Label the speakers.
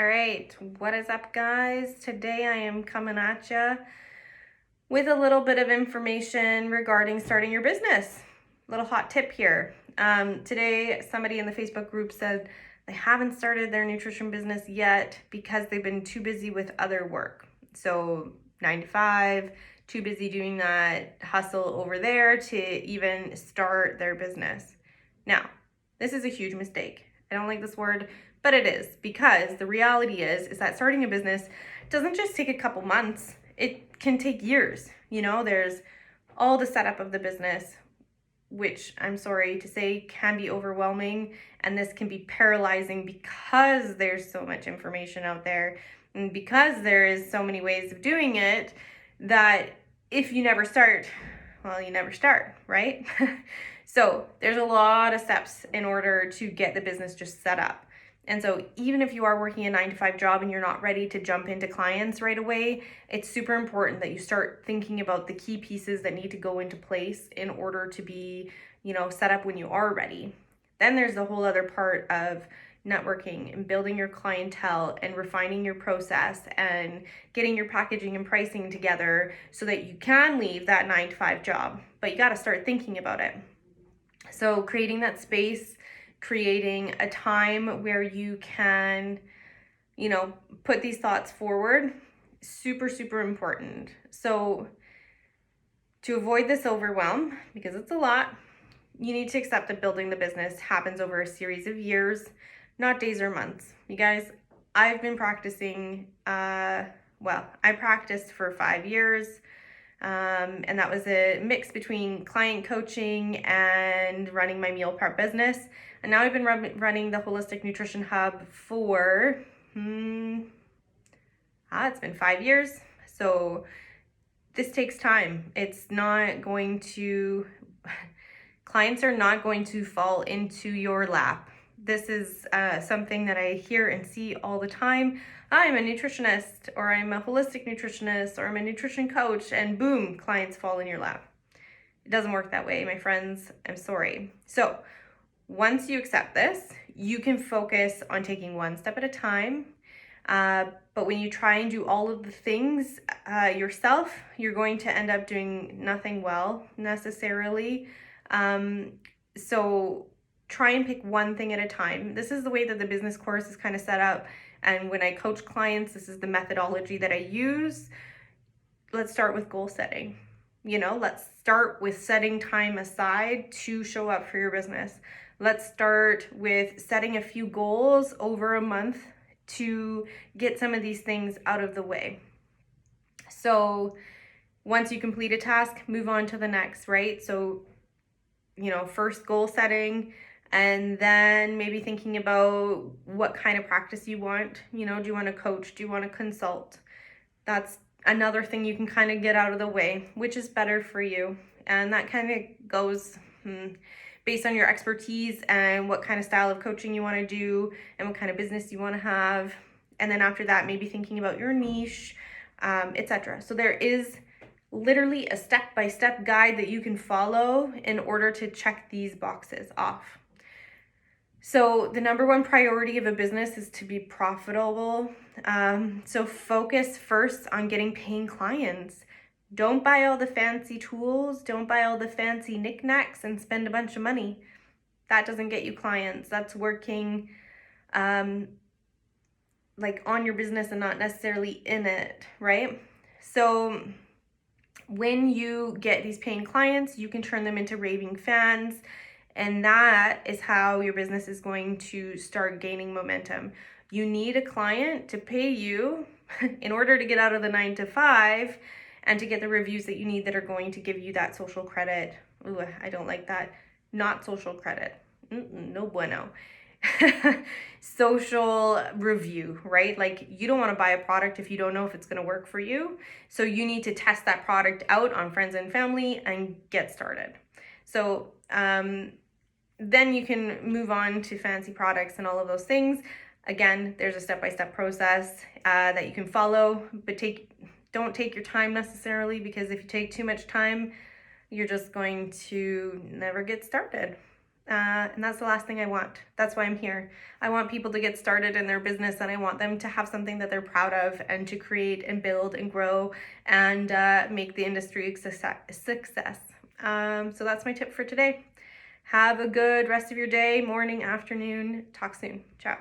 Speaker 1: All right, what is up, guys? Today I am coming at you with a little bit of information regarding starting your business. Little hot tip here. Today, somebody in the Facebook group said they haven't started their nutrition business yet because they've been too busy with other work. So 9 to 5, too busy doing that hustle over there to even start their business. Now, this is a huge mistake. I don't like this word, but it is, because the reality is that starting a business doesn't just take a couple months. It can take years. There's all the setup of the business, which I'm sorry to say can be overwhelming, and this can be paralyzing because there's so much information out there and because there is so many ways of doing it that if you never start, well, you never start, right? So there's a lot of steps in order to get the business just set up. And so even if you are working a 9 to 5 job and you're not ready to jump into clients right away, it's super important that you start thinking about the key pieces that need to go into place in order to be, set up when you are ready. Then there's the whole other part of networking and building your clientele and refining your process and getting your packaging and pricing together so that you can leave that 9 to 5 job. But you got to start thinking about it. So creating that space, creating a time where you can, put these thoughts forward, super, super important. So to avoid this overwhelm, because it's a lot, you need to accept that building the business happens over a series of years, not days or months. You guys, I've been practicing, I practiced for 5 years. And that was a mix between client coaching and running my meal prep business. And now I've been running the Holistic Nutrition Hub for, it's been 5 years. So this takes time. Clients are not going to fall into your lap. This is something that I hear and see all the time. I'm a nutritionist, or I'm a holistic nutritionist, or I'm a nutrition coach, and boom, clients fall in your lap. It doesn't work that way, my friends. I'm sorry. So once you accept this, you can focus on taking one step at a time. But when you try and do all of the things yourself, you're going to end up doing nothing well necessarily. So try and pick one thing at a time. This is the way that the business course is kind of set up. And when I coach clients, this is the methodology that I use. Let's start with goal setting. Let's start with setting time aside to show up for your business. Let's start with setting a few goals over a month to get some of these things out of the way. So once you complete a task, move on to the next, right? So, first goal setting, and then maybe thinking about what kind of practice you want. Do you want to coach? Do you want to consult? That's another thing you can kind of get out of the way, which is better for you. And that kind of goes based on your expertise and what kind of style of coaching you want to do and what kind of business you want to have. And then after that, maybe thinking about your niche, etc. So there is literally a step-by-step guide that you can follow in order to check these boxes off. So the number one priority of a business is to be profitable. So focus first on getting paying clients. Don't buy all the fancy tools. Don't buy all the fancy knickknacks and spend a bunch of money. That doesn't get you clients. That's working like on your business and not necessarily in it, right? So when you get these paying clients, you can turn them into raving fans. And that is how your business is going to start gaining momentum. You need a client to pay you in order to get out of the 9 to 5 and to get the reviews that you need that are going to give you that social credit. Ooh, I don't like that. Not social credit. No bueno. Social review, right? Like, you don't want to buy a product if you don't know if it's going to work for you. So you need to test that product out on friends and family and get started. So then you can move on to fancy products and all of those things. Again, there's a step-by-step process that you can follow, but don't take your time necessarily, because if you take too much time, you're just going to never get started. And that's the last thing I want. That's why I'm here. I want people to get started in their business, and I want them to have something that they're proud of and to create and build and grow and make the industry a success. So that's my tip for today. Have a good rest of your day, morning, afternoon. Talk soon. Ciao.